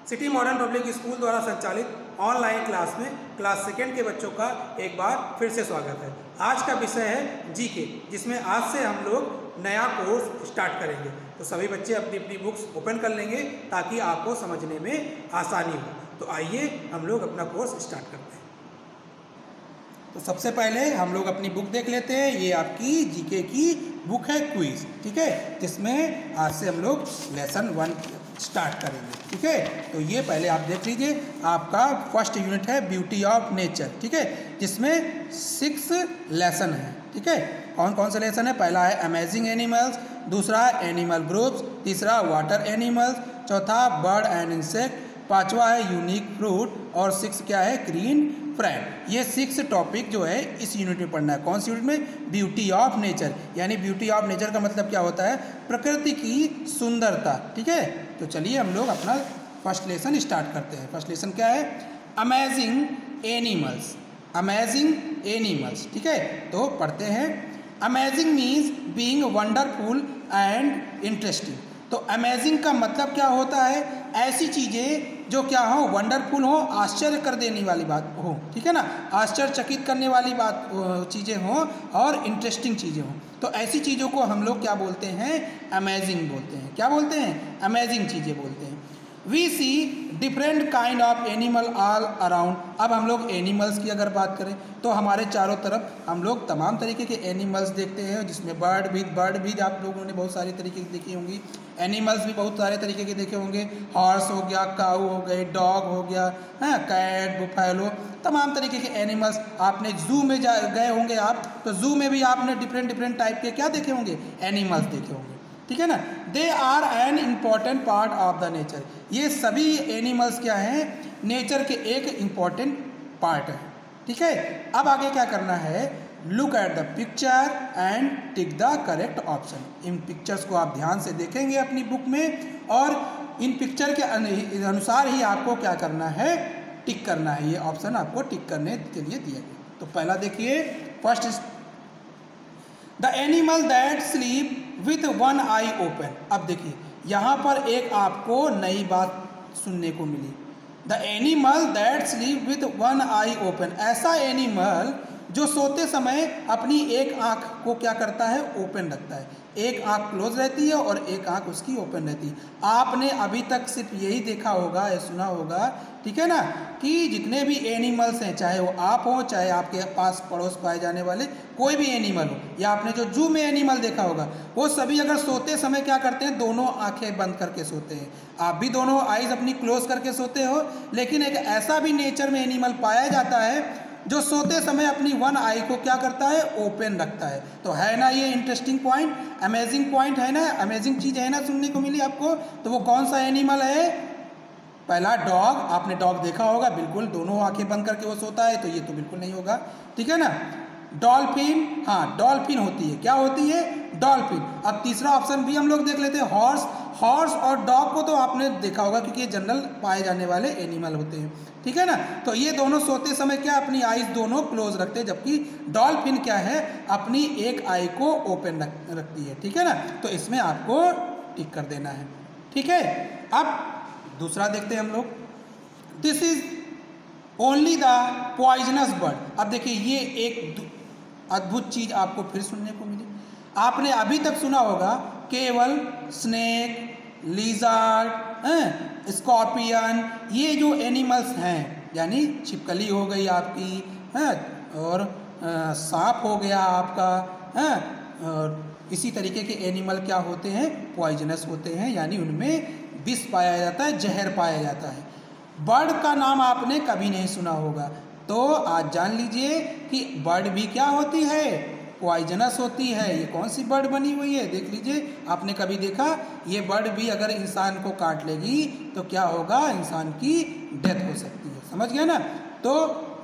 City modern public school द्वारा संचालित online class में क्लास सेकेंड के बच्चों का एक बार फिर से स्वागत है। आज का विषय है जीके, जिसमें आज से हम लोग नया कोर्स स्टार्ट करेंगे। तो सभी बच्चे अपनी अपनी बुक्स ओपन कर लेंगे ताकि आपको समझने में आसानी हो। तो आइए हम लोग अपना कोर्स स्टार्ट करते हैं। तो सबसे पहले हम लोग अपनी बुक देख लेते हैं। ये आपकी जीके की बुक है क्विज, ठीक है, जिसमें आज से हम लोग लेसन 1 स्टार्ट करेंगे, ठीक है। तो ये पहले आप देख लीजिए, आपका फर्स्ट यूनिट है ब्यूटी ऑफ नेचर, ठीक है, जिसमें 6 लेसन है, ठीक है। कौन कौन से लेसन है? पहला है अमेजिंग एनिमल्स, दूसरा एनिमल ग्रुप्स, तीसरा वाटर एनिमल्स, चौथा बर्ड एंड इंसेक्ट, पांचवा है यूनिक फ्रूट और 6 क्या है? Green friend. ये 6 टॉपिक जो है इस यूनिट में पढ़ना है। कौन सी यूनिट में? Beauty of nature. यानी ब्यूटी ऑफ नेचर का मतलब क्या होता है? प्रकृति की सुंदरता, ठीक है। तो चलिए हम लोग अपना फर्स्ट लेसन स्टार्ट करते हैं। फर्स्ट लेसन क्या है? Amazing animals. अमेजिंग एनिमल्स, ठीक है। तो पढ़ते हैं। Amazing means being wonderful and interesting. तो अमेजिंग का मतलब क्या होता है? ऐसी चीज़ें जो क्या हो? वंडरफुल हो, आश्चर्य कर देने वाली बात हो, ठीक है ना, आश्चर्यचकित करने वाली बात चीज़ें हों और इंटरेस्टिंग चीज़ें हों। तो ऐसी चीज़ों को हम लोग क्या बोलते हैं? अमेजिंग बोलते हैं। क्या बोलते हैं? अमेजिंग चीज़ें बोलते हैं। We see different kind of animal all around. अब हम लोग एनिमल्स की अगर बात करें तो हमारे चारों तरफ हम लोग तमाम तरीके के एनिमल्स देखते हैं, जिसमें बर्ड भी आप लोगों ने बहुत सारे तरीके की देखी होंगी। एनिमल्स भी बहुत सारे तरीके के देखे होंगे। हॉर्स हो गया, काऊ हो गए, डॉग हो गया, हाँ, कैट, बुफैलो, तमाम तरीके के एनिमल्स। आपने जू में गए होंगे आप, तो जू में भी आपने डिफरेंट टाइप के क्या देखे होंगे? एनिमल्स देखे होंगे, ठीक है ना। They are an important part of the nature. ये सभी एनिमल्स क्या हैं? नेचर के एक इम्पॉर्टेंट पार्ट है, ठीक है। अब आगे क्या करना है? Look at the picture and tick the correct option. In pictures को आप ध्यान से देखेंगे अपनी बुक में और इन पिक्चर के अनुसार ही आपको क्या करना है? टिक करना है। ये ऑप्शन आपको टिक करने के लिए दिया गया। तो पहला देखिए, first the animal that sleep with one eye open. अब देखिए यहाँ पर एक आपको नई बात सुनने को मिली। The animal that sleep with one eye open. ऐसा एनिमल जो सोते समय अपनी एक आँख को क्या करता है? ओपन रखता है। एक आँख क्लोज रहती है और एक आँख उसकी ओपन रहती है। आपने अभी तक सिर्फ यही देखा होगा या सुना होगा, ठीक है ना, कि जितने भी एनिमल्स हैं, चाहे वो आप हो, चाहे आपके पास पड़ोस पाए जाने वाले कोई भी एनिमल हो, या आपने जो जू में एनिमल देखा होगा, वो सभी अगर सोते समय क्या करते हैं? दोनों आंखें बंद करके सोते हैं। आप भी दोनों आइज़ अपनी क्लोज करके सोते हो। लेकिन एक ऐसा भी नेचर में एनिमल पाया जाता है जो सोते समय अपनी वन आई को क्या करता है? ओपन रखता है। तो है ना ये इंटरेस्टिंग पॉइंट, अमेजिंग पॉइंट है ना, अमेजिंग चीज़ है ना सुनने को मिली आपको। तो वो कौन सा एनिमल है? पहला डॉग। आपने डॉग देखा होगा, बिल्कुल दोनों आंखें बंद करके वो सोता है, तो ये तो बिल्कुल नहीं होगा, ठीक है ना। डॉल्फिन, हाँ, डॉल्फिन होती है। क्या होती है? डॉल्फिन। अब तीसरा ऑप्शन भी हम लोग देख लेते हैं, हॉर्स। हॉर्स और डॉग को तो आपने देखा होगा क्योंकि ये जनरल पाए जाने वाले एनिमल होते हैं, ठीक है ना। तो ये दोनों सोते समय क्या अपनी आईज दोनों क्लोज रखते हैं, जबकि डॉल्फिन क्या है? अपनी एक आई को ओपन रखती है, ठीक है ना। तो इसमें आपको टिक कर देना है, ठीक है। अब दूसरा देखते हैं हम लोग। This is only the poisonous bird. अब देखिए ये एक अद्भुत चीज़ आपको फिर सुनने को मिली। आपने अभी तक सुना होगा केवल स्नेक, लिजर्ड, स्कॉर्पियन, ये जो एनिमल्स हैं, यानी छिपकली हो गई आपकी, हैं, और सांप हो गया आपका, हैं, और इसी तरीके के एनिमल क्या होते हैं? पॉइजनस होते हैं, यानी उनमें विष पाया जाता है, जहर पाया जाता है। बर्ड का नाम आपने कभी नहीं सुना होगा, तो आज जान लीजिए कि बर्ड भी क्या होती है? पॉइजनस होती है। ये कौन सी बर्ड बनी हुई है? देख लीजिए, आपने कभी देखा? ये बर्ड भी अगर इंसान को काट लेगी तो क्या होगा? इंसान की डेथ हो सकती है। समझ गए ना। तो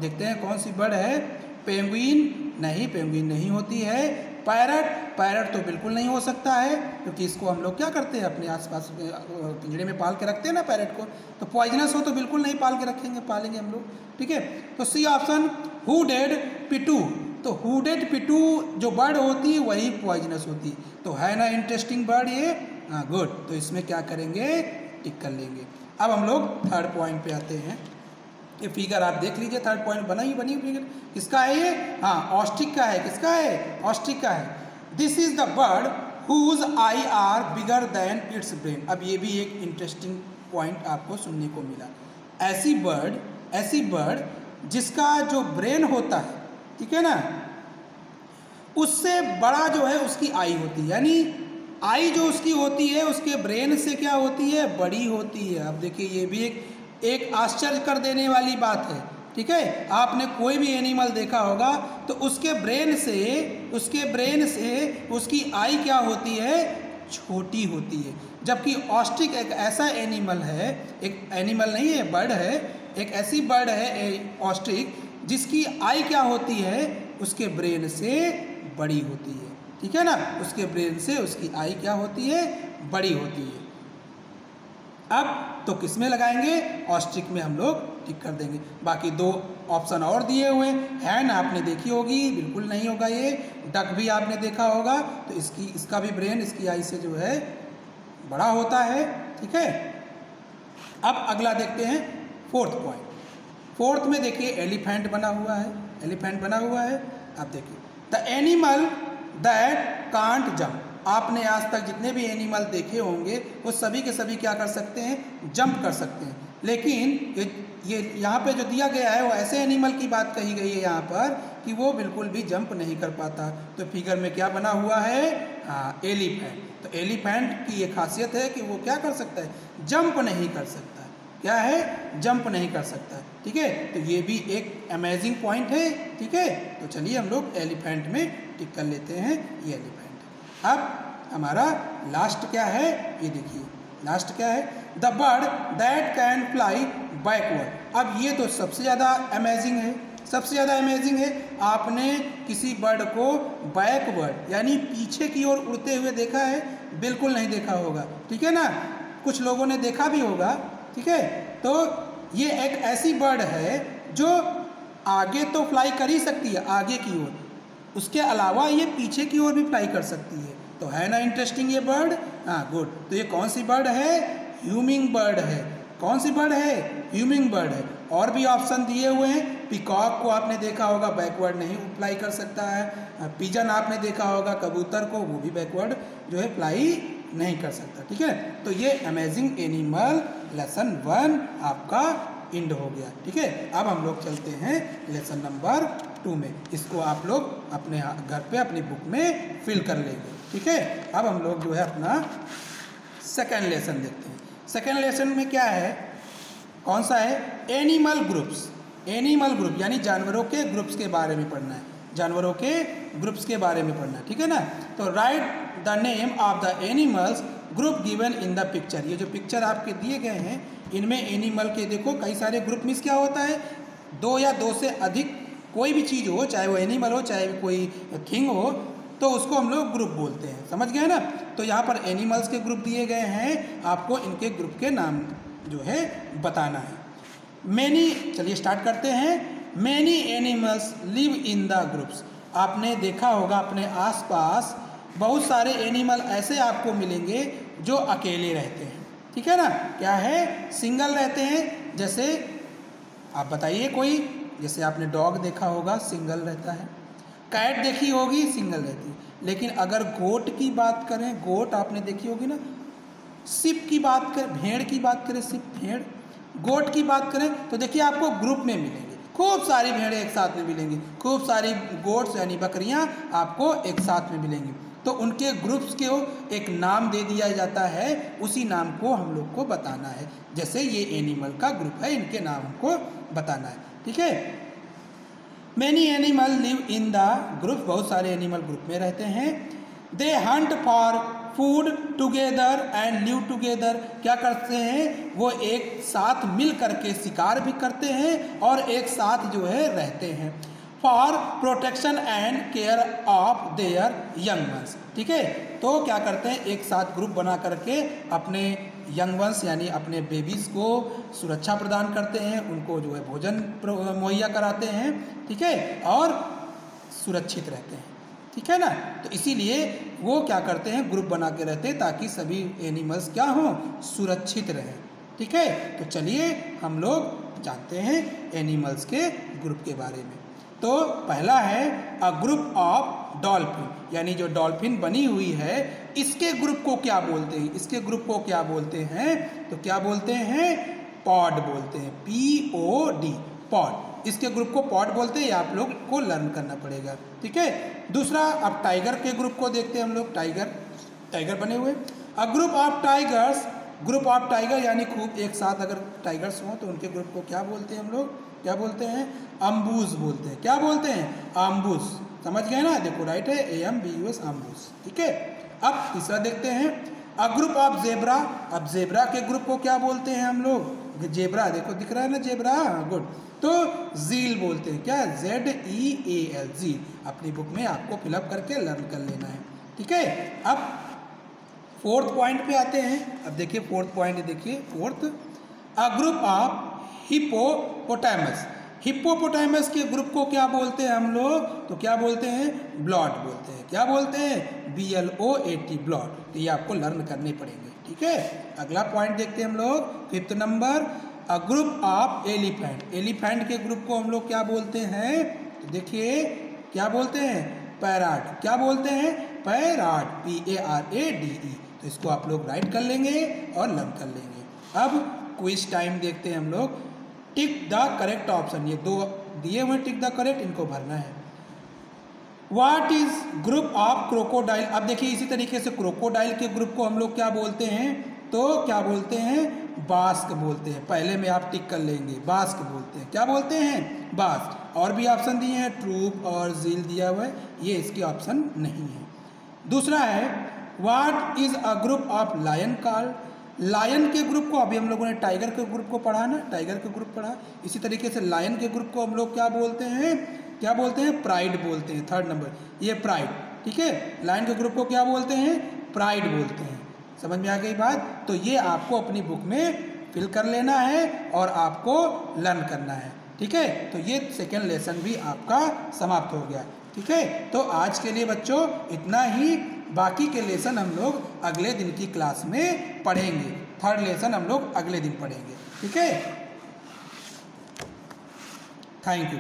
देखते हैं कौन सी बर्ड है। पेंगुइन नहीं, पेंगुइन नहीं होती है। पैरट, पैरट तो बिल्कुल नहीं हो सकता है, क्योंकि इसको हम लोग क्या करते हैं? अपने आसपास पिंजड़े में पाल के रखते हैं ना पैरट को। तो पॉइजनस हो तो बिल्कुल नहीं पाल के रखेंगे, पालेंगे हम लोग, ठीक है। तो सी ऑप्शन, हुडेड पिटू। तो हुडेड पिटू जो बर्ड होती है वही पॉइजनस होती है। तो है ना इंटरेस्टिंग बर्ड ये, हाँ, गुड। तो इसमें क्या करेंगे? टिक कर लेंगे। अब हम लोग थर्ड पॉइंट पे आते हैं। ये फिगर आप देख लीजिए, थर्ड पॉइंट बनी फिगर किसका है ये? हाँ, ऑस्ट्रिच का है। किसका है? ऑस्ट्रिच का है। This is the bird whose eyes are bigger than its brain. अब ये भी एक इंटरेस्टिंग पॉइंट आपको सुनने को मिला। ऐसी बर्ड जिसका जो ब्रेन होता है, ठीक है ना, उससे बड़ा जो है उसकी आई होती है, यानी आई जो उसकी होती है उसके ब्रेन से क्या होती है? बड़ी होती है। अब देखिए ये भी एक आश्चर्य कर देने वाली बात है, ठीक है। आपने कोई भी एनिमल देखा होगा तो उसके ब्रेन से उसकी आई क्या होती है? छोटी होती है। जबकि ऑस्ट्रिच एक ऐसा एनिमल है, एक एनिमल नहीं है, बर्ड है, एक ऐसी बर्ड है ऑस्ट्रिच जिसकी आई क्या होती है? उसके ब्रेन से बड़ी होती है, ठीक है ना। उसके ब्रेन से उसकी आई क्या होती है? बड़ी होती है। अब तो किस में लगाएंगे? ऑस्ट्रिच में हम लोग टिक कर देंगे। बाकी दो ऑप्शन और दिए हुए हैं। हैन आपने देखी होगी, बिल्कुल नहीं होगा ये। डक भी आपने देखा होगा, तो इसका भी ब्रेन इसकी आई से जो है बड़ा होता है, ठीक है। अब अगला देखते हैं फोर्थ पॉइंट। फोर्थ में देखिए एलिफेंट बना हुआ है। अब देखिए the animal that can't jump. आपने आज तक जितने भी एनिमल देखे होंगे वो सभी के सभी क्या कर सकते हैं? जंप कर सकते हैं। लेकिन ये यहाँ पे जो दिया गया है वो ऐसे एनिमल की बात कही गई है यहाँ पर कि वो बिल्कुल भी जंप नहीं कर पाता। तो फिगर में क्या बना हुआ है? हाँ, एलिफेंट। तो एलिफेंट की ये खासियत है कि वो क्या कर सकता है? जंप नहीं कर सकता। क्या है? जंप नहीं कर सकता, ठीक है। तो ये भी एक अमेजिंग पॉइंट है, ठीक है। तो चलिए हम लोग एलिफेंट में टिक कर लेते हैं, ये एलिफेंट। अब हमारा लास्ट क्या है? ये देखिए लास्ट क्या है? The bird that can fly backward. अब ये तो सबसे ज़्यादा अमेजिंग है। आपने किसी बर्ड को बैकवर्ड यानी पीछे की ओर उड़ते हुए देखा है? बिल्कुल नहीं देखा होगा, ठीक है ना। कुछ लोगों ने देखा भी होगा, ठीक है। तो ये एक ऐसी बर्ड है जो आगे तो फ्लाई कर ही सकती है, आगे की ओर, उसके अलावा ये पीछे की ओर भी फ्लाई कर सकती है। तो है ना इंटरेस्टिंग ये बर्ड? हाँ, गुड। तो ये कौन सी बर्ड है? ह्यूमिंग बर्ड है। कौन सी बर्ड है? ह्यूमिंग बर्ड है। और भी ऑप्शन दिए हुए हैं। पिकॉक को आपने देखा होगा, बैकवर्ड नहीं फ्लाई कर सकता है। पिजन आपने देखा होगा, कबूतर को, वो भी बैकवर्ड जो है फ्लाई नहीं कर सकता, ठीक है। तो ये अमेजिंग एनिमल लेसन 1 आपका इंड हो गया, ठीक है। अब हम लोग चलते हैं लेसन नंबर 2 में। इसको आप लोग अपने घर पे अपनी बुक में फिल कर लेंगे, ठीक है। अब हम लोग जो है अपना सेकेंड लेसन देखते हैं। सेकेंड लेसन में क्या है? कौन सा है? एनिमल ग्रुप्स यानी जानवरों के ग्रुप्स के बारे में पढ़ना है। जानवरों के ग्रुप्स के बारे में पढ़ना है, ठीक है ना। तो right the name of the animals group given in the picture. ये जो पिक्चर आपके दिए गए हैं इनमें एनिमल के देखो कई सारे ग्रुप मीन्स क्या होता है? 2 या 2 से अधिक कोई भी चीज़ हो, चाहे वो एनिमल हो चाहे कोई थिंग हो, तो उसको हम लोग ग्रुप बोलते हैं। समझ गए ना। तो यहाँ पर एनिमल्स के ग्रुप दिए गए हैं, आपको इनके ग्रुप के नाम जो है बताना है। चलिए स्टार्ट करते हैं। Many animals live in the groups. आपने देखा होगा अपने आसपास बहुत सारे एनिमल ऐसे आपको मिलेंगे जो अकेले रहते हैं, ठीक है ना। क्या है? सिंगल रहते हैं। जैसे आप बताइए कोई, जैसे आपने डॉग देखा होगा, सिंगल रहता है। कैट देखी होगी, सिंगल रहती है। लेकिन अगर गोट की बात करें, गोट आपने देखी होगी ना। सिप की बात करें, भेड़ की बात करें, सिप भेड़। गोट की बात करें तो देखिए आपको ग्रुप में मिलेंगे, खूब सारी भेड़ें एक साथ में मिलेंगी, खूब सारी गोट्स यानी बकरियां आपको एक साथ में मिलेंगी। तो उनके ग्रुप्स को एक नाम दे दिया जाता है, उसी नाम को हम लोग को बताना है। जैसे ये एनिमल का ग्रुप है, इनके नाम हमको बताना है, ठीक है। Many animal live in the group. बहुत सारे एनिमल ग्रुप में रहते हैं। दे Hunt for food together and live together. क्या करते हैं? वो एक साथ मिल करके शिकार भी करते हैं और एक साथ जो है रहते हैं। For protection and care of their young ones, ठीक है। तो क्या करते हैं? एक साथ ग्रुप बना करके अपने यंग वंस यानी अपने बेबीज़ को सुरक्षा प्रदान करते हैं, उनको जो है भोजन मुहैया कराते हैं, ठीक है, और सुरक्षित रहते हैं, ठीक है ना। तो इसीलिए वो क्या करते हैं? ग्रुप बना के रहते हैं ताकि सभी एनिमल्स क्या हों? सुरक्षित रहें, ठीक है, तो चलिए हम लोग जानते हैं एनिमल्स के ग्रुप के बारे में। तो पहला है अ ग्रुप ऑफ डॉल्फिन, यानी जो डॉल्फिन बनी हुई है इसके ग्रुप को क्या बोलते हैं, इसके ग्रुप को क्या बोलते हैं, तो क्या बोलते हैं, पॉड बोलते हैं, POD, पॉड। इसके ग्रुप को पॉड बोलते हैं, ये आप लोग को लर्न करना पड़ेगा, ठीक है। दूसरा अब टाइगर के ग्रुप को देखते हैं हम लोग, टाइगर बने हुए। अ group of tigers, group of tiger यानी खूब एक साथ अगर टाइगर्स हों तो उनके ग्रुप को क्या बोलते हैं हम लोग, क्या बोलते हैं, अम्बूज बोलते हैं। क्या बोलते हैं, अम्बूज, समझ गए ना, देखो राइट है, AMBUS, अम्बूज, ठीक है। अब तीसरा देखते हैं अ ग्रुप ऑफ जेब्रा। अब जेब्रा के ग्रुप को क्या बोलते हैं हम लोग, जेब्रा, देखो दिख रहा है ना जेब्रा, गुड, तो झील बोलते हैं। क्या, ZEAL, झील। अपनी बुक में आपको फिलअप करके लर्न कर लेना है, ठीक है। अब फोर्थ पॉइंट पे आते हैं। अब देखिए फोर्थ पॉइंट, देखिए fourth, a group of hippopotamus. Hippopotamus के ग्रुप को क्या बोलते हैं हम लोग, तो क्या बोलते हैं, ब्लॉट बोलते हैं। क्या बोलते हैं, BLOAT, ब्लॉट। तो ये आपको लर्न करने पड़ेंगे, ठीक है। अगला पॉइंट देखते हैं हम लोग, fifth number, a group of elephant. Elephant के ग्रुप को हम लोग क्या बोलते हैं, तो देखिए क्या बोलते हैं, पैराट। क्या बोलते हैं, पैराट, PARADE। तो इसको आप लोग राइट कर लेंगे और लर्न कर लेंगे। अब क्विज टाइम देखते हैं हम लोग, टिक द करेक्ट ऑप्शन, ये दो दिए हुए टिक द करेक्ट, इनको भरना है। What is group of crocodile. अब देखिए इसी तरीके से क्रोकोडाइल के ग्रुप को हम लोग क्या बोलते हैं, तो क्या बोलते हैं, बास्क बोलते हैं। पहले में आप टिक कर लेंगे, बास्क बोलते हैं। क्या बोलते हैं, बास्क। और भी ऑप्शन दिए हैं, ट्रूप और झील दिया हुआ है, ये इसके ऑप्शन नहीं है। दूसरा है what is a group of lion called. Lion के ग्रुप को, अभी हम लोगों ने टाइगर के ग्रुप को पढ़ा ना, टाइगर के ग्रुप पढ़ा, इसी तरीके से लायन के ग्रुप को हम लोग क्या बोलते हैं, क्या बोलते हैं, प्राइड बोलते हैं। थर्ड नंबर, ये प्राइड, ठीक है। लायन के ग्रुप को क्या बोलते हैं, प्राइड बोलते हैं। समझ में आ गई बात। तो ये आपको अपनी बुक में फिल कर लेना है और आपको लर्न करना है, ठीक है। तो ये सेकेंड लेसन भी आपका समाप्त हो गया, ठीक है। तो आज के लिए बच्चों इतना ही, बाकी के लेसन हम लोग अगले दिन की क्लास में पढ़ेंगे। थर्ड लेसन हम लोग अगले दिन पढ़ेंगे, ठीक है। Thank you.